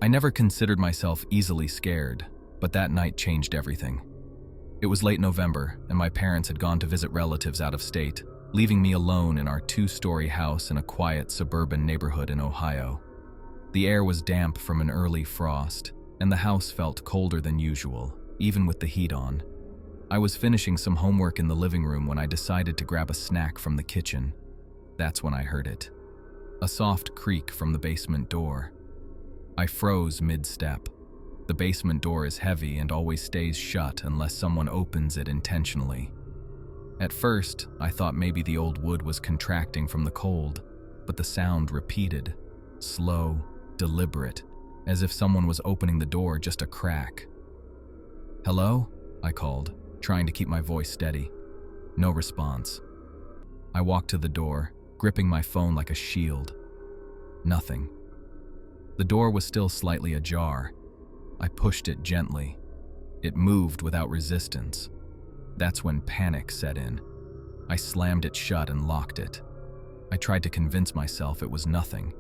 I never considered myself easily scared, but that night changed everything. It was late November, and my parents had gone to visit relatives out of state, leaving me alone in our 2-story house in a quiet suburban neighborhood in Ohio. The air was damp from an early frost, and the house felt colder than usual, even with the heat on. I was finishing some homework in the living room when I decided to grab a snack from the kitchen. That's when I heard it. A soft creak from the basement door. I froze mid-step. The basement door is heavy and always stays shut unless someone opens it intentionally. At first, I thought maybe the old wood was contracting from the cold, but the sound repeated, slow, deliberate, as if someone was opening the door just a crack. "Hello?" I called, trying to keep my voice steady. No response. I walked to the door, gripping my phone like a shield. Nothing. The door was still slightly ajar. I pushed it gently. It moved without resistance. That's when panic set in. I slammed it shut and locked it. I tried to convince myself it was nothing.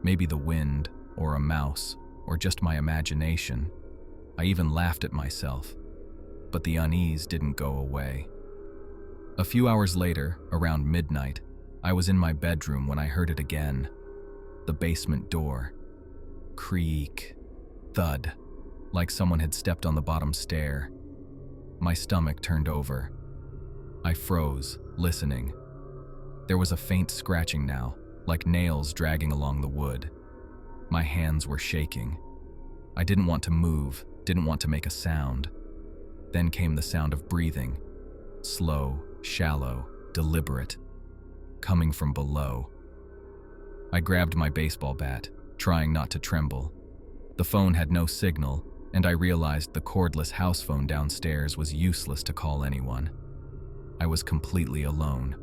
Maybe the wind, or a mouse, or just my imagination. I even laughed at myself. But the unease didn't go away. A few hours later, around midnight, I was in my bedroom when I heard it again. The basement door. Creak. Thud. Like someone had stepped on the bottom stair. My stomach turned over. I froze, listening. There was a faint scratching now, like nails dragging along the wood. My hands were shaking. I didn't want to move, didn't want to make a sound. Then came the sound of breathing. Slow, shallow, deliberate. Coming from below. I grabbed my baseball bat, trying not to tremble. The phone had no signal, and I realized the cordless house phone downstairs was useless to call anyone. I was completely alone.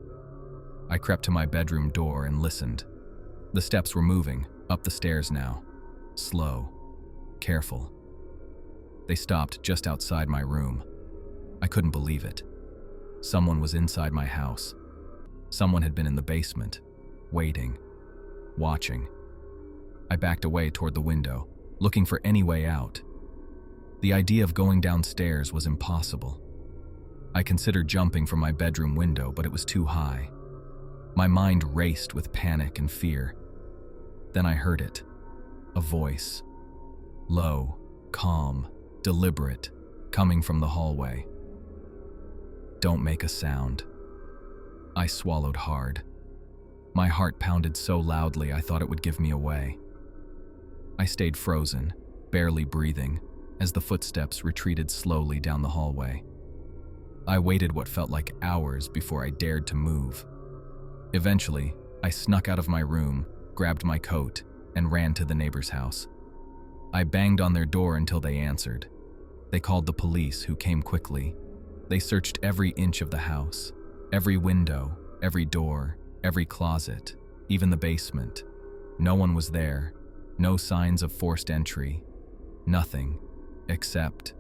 I crept to my bedroom door and listened. The steps were moving, up the stairs now. Slow. Careful. They stopped just outside my room. I couldn't believe it. Someone was inside my house. Someone had been in the basement, waiting, watching. I backed away toward the window, looking for any way out. The idea of going downstairs was impossible. I considered jumping from my bedroom window, but it was too high. My mind raced with panic and fear. Then I heard it. A voice. Low, calm, deliberate, coming from the hallway. "Don't make a sound." I swallowed hard. My heart pounded so loudly I thought it would give me away. I stayed frozen, barely breathing, as the footsteps retreated slowly down the hallway. I waited what felt like hours before I dared to move. Eventually, I snuck out of my room, grabbed my coat, and ran to the neighbor's house. I banged on their door until they answered. They called the police, who came quickly. They searched every inch of the house, every window, every door, every closet, even the basement. No one was there, no signs of forced entry, nothing, except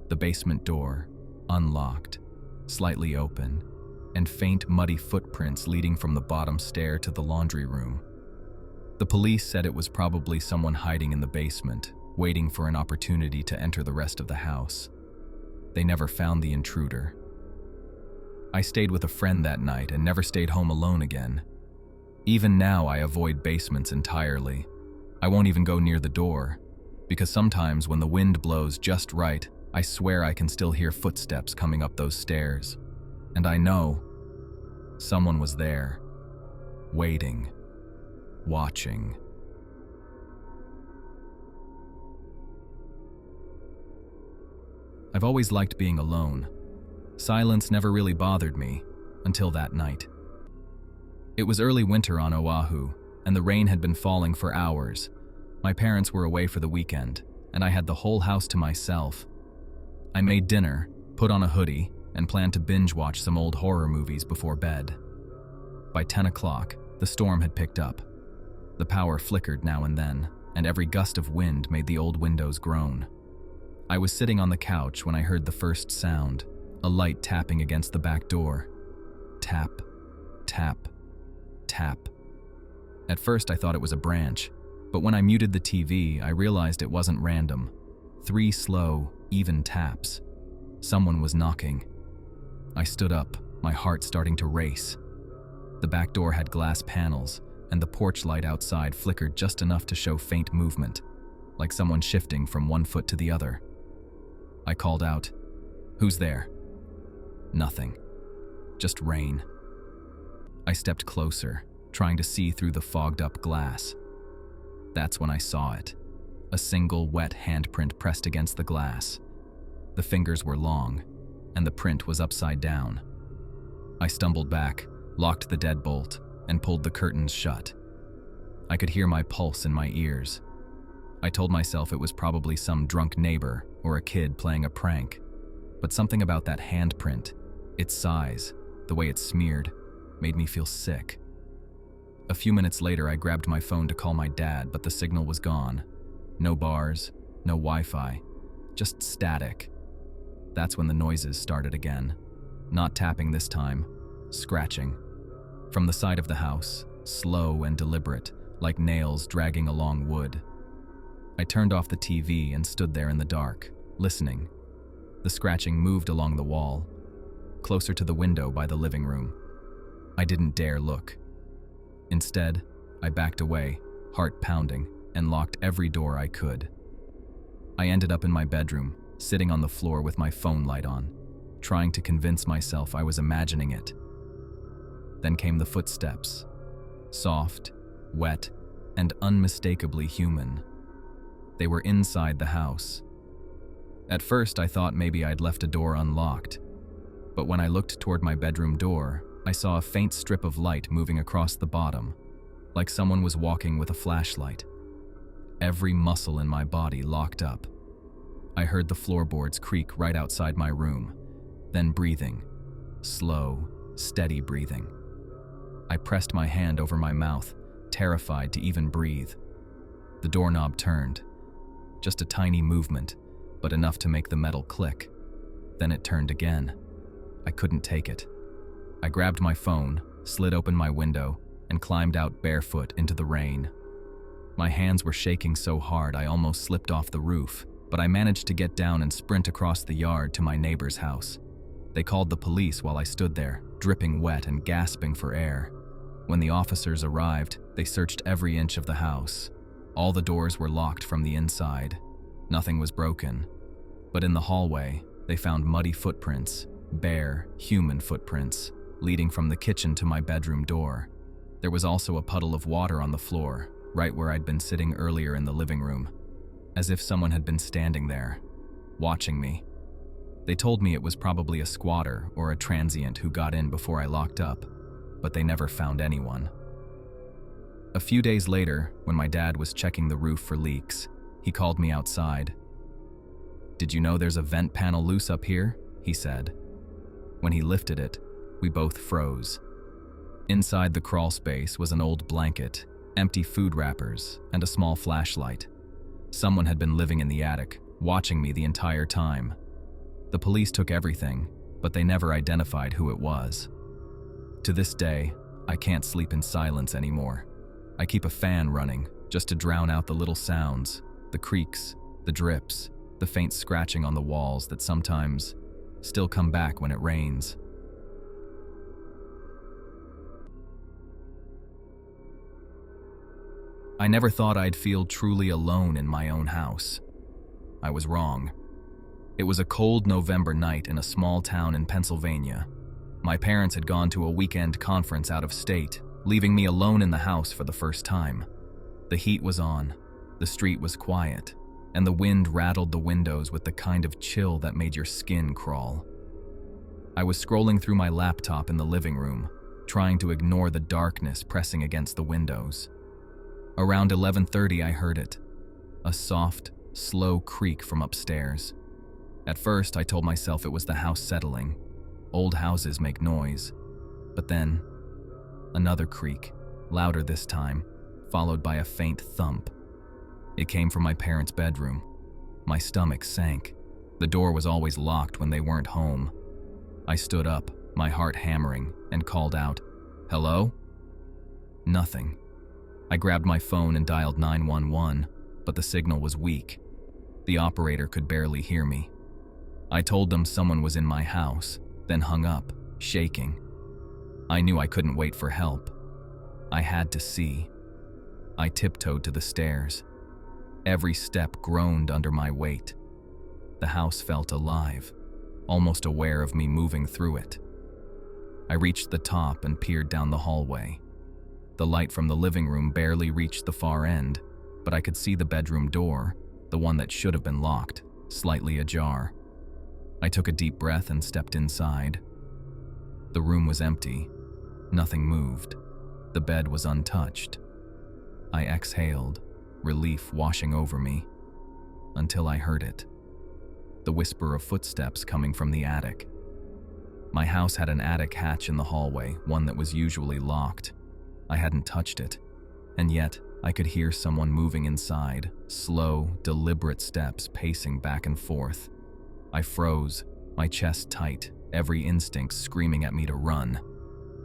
the basement door, unlocked, slightly open, and faint muddy footprints leading from the bottom stair to the laundry room. The police said it was probably someone hiding in the basement, waiting for an opportunity to enter the rest of the house. They never found the intruder. I stayed with a friend that night and never stayed home alone again. Even now, I avoid basements entirely. I won't even go near the door, because sometimes when the wind blows just right, I swear I can still hear footsteps coming up those stairs. And I know someone was there, waiting, watching. I've always liked being alone. Silence never really bothered me, until that night. It was early winter on Oahu, and the rain had been falling for hours. My parents were away for the weekend, and I had the whole house to myself. I made dinner, put on a hoodie, and planned to binge-watch some old horror movies before bed. By 10 o'clock, the storm had picked up. The power flickered now and then, and every gust of wind made the old windows groan. I was sitting on the couch when I heard the first sound, a light tapping against the back door. Tap, tap, tap. At first I thought it was a branch, But when I muted the TV, I realized it wasn't random. 3 slow, even taps. Someone was knocking. I stood up, my heart starting to race. The back door had glass panels, and the porch light outside flickered just enough to show faint movement, like someone shifting from one foot to the other. I called out, "Who's there?" Nothing. Just rain. I stepped closer, trying to see through the fogged-up glass. That's when I saw it. A single wet handprint pressed against the glass. The fingers were long, and the print was upside down. I stumbled back, locked the deadbolt, and pulled the curtains shut. I could hear my pulse in my ears. I told myself it was probably some drunk neighbor or a kid playing a prank, but something about that handprint, its size, the way it smeared, made me feel sick. A few minutes later, I grabbed my phone to call my dad, but the signal was gone. No bars, no Wi-Fi, just static. That's when the noises started again. Not tapping this time, scratching. From the side of the house, slow and deliberate, like nails dragging along wood. I turned off the TV and stood there in the dark, listening. The scratching moved along the wall, closer to the window by the living room. I didn't dare look. Instead, I backed away, heart pounding, and locked every door I could. I ended up in my bedroom, sitting on the floor with my phone light on, trying to convince myself I was imagining it. Then came the footsteps. Soft, wet, and unmistakably human. They were inside the house. At first, I thought maybe I'd left a door unlocked, but when I looked toward my bedroom door, I saw a faint strip of light moving across the bottom, like someone was walking with a flashlight. Every muscle in my body locked up. I heard the floorboards creak right outside my room, then breathing. Slow, steady breathing. I pressed my hand over my mouth, terrified to even breathe. The doorknob turned. Just a tiny movement, but enough to make the metal click. Then it turned again. I couldn't take it. I grabbed my phone, slid open my window, and climbed out barefoot into the rain. My hands were shaking so hard I almost slipped off the roof, but I managed to get down and sprint across the yard to my neighbor's house. They called the police while I stood there, dripping wet and gasping for air. When the officers arrived, they searched every inch of the house. All the doors were locked from the inside. Nothing was broken. But in the hallway, they found muddy footprints, bare, human footprints, leading from the kitchen to my bedroom door. There was also a puddle of water on the floor, right where I'd been sitting earlier in the living room, as if someone had been standing there, watching me. They told me it was probably a squatter or a transient who got in before I locked up, but they never found anyone. A few days later, when my dad was checking the roof for leaks, he called me outside. "Did you know there's a vent panel loose up here?" he said. When he lifted it, we both froze. Inside the crawl space was an old blanket, empty food wrappers, and a small flashlight. Someone had been living in the attic, watching me the entire time. The police took everything, but they never identified who it was. To this day, I can't sleep in silence anymore. I keep a fan running, just to drown out the little sounds, the creaks, the drips, the faint scratching on the walls that sometimes still come back when it rains. I never thought I'd feel truly alone in my own house. I was wrong. It was a cold November night in a small town in Pennsylvania. My parents had gone to a weekend conference out of state, leaving me alone in the house for the first time. The heat was on, the street was quiet, and the wind rattled the windows with the kind of chill that made your skin crawl. I was scrolling through my laptop in the living room, trying to ignore the darkness pressing against the windows. Around 11:30, I heard it. A soft, slow creak from upstairs. At first, I told myself it was the house settling. Old houses make noise. But then, another creak, louder this time, followed by a faint thump. It came from my parents' bedroom. My stomach sank. The door was always locked when they weren't home. I stood up, my heart hammering, and called out, "Hello?" Nothing. I grabbed my phone and dialed 911, but the signal was weak. The operator could barely hear me. I told them someone was in my house, then hung up, shaking. I knew I couldn't wait for help. I had to see. I tiptoed to the stairs. Every step groaned under my weight. The house felt alive, almost aware of me moving through it. I reached the top and peered down the hallway. The light from the living room barely reached the far end, but I could see the bedroom door, the one that should have been locked, slightly ajar. I took a deep breath and stepped inside. The room was empty. Nothing moved. The bed was untouched. I exhaled, relief washing over me, until I heard it. The whisper of footsteps coming from the attic. My house had an attic hatch in the hallway, one that was usually locked. I hadn't touched it, and yet I could hear someone moving inside, slow, deliberate steps pacing back and forth. I froze, my chest tight, every instinct screaming at me to run.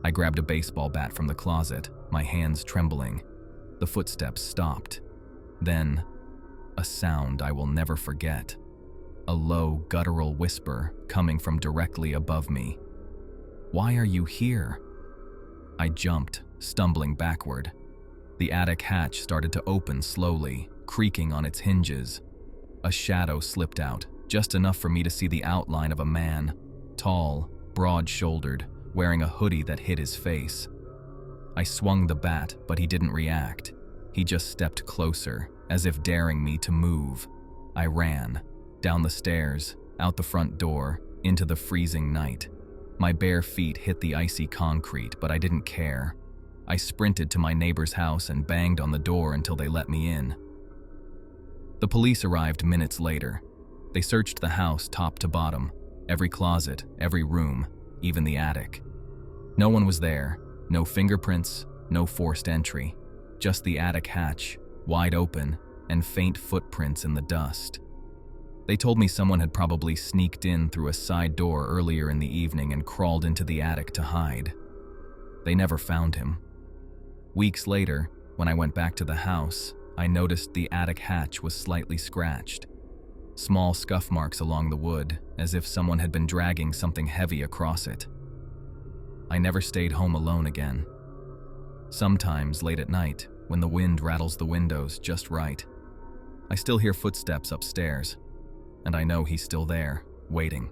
I grabbed a baseball bat from the closet, my hands trembling. The footsteps stopped. Then, a sound I will never forget. A low, guttural whisper coming from directly above me. "Why are you here?" I jumped, stumbling backward. The attic hatch started to open slowly, creaking on its hinges. A shadow slipped out, just enough for me to see the outline of a man, tall, broad-shouldered, wearing a hoodie that hid his face. I swung the bat, but he didn't react. He just stepped closer, as if daring me to move. I ran, down the stairs, out the front door, into the freezing night. My bare feet hit the icy concrete, but I didn't care. I sprinted to my neighbor's house and banged on the door until they let me in. The police arrived minutes later. They searched the house top to bottom, every closet, every room, even the attic. No one was there, no fingerprints, no forced entry, just the attic hatch, wide open, and faint footprints in the dust. They told me someone had probably sneaked in through a side door earlier in the evening and crawled into the attic to hide. They never found him. Weeks later, when I went back to the house, I noticed the attic hatch was slightly scratched. Small scuff marks along the wood, as if someone had been dragging something heavy across it. I never stayed home alone again. Sometimes late at night, when the wind rattles the windows just right, I still hear footsteps upstairs, and I know he's still there, waiting.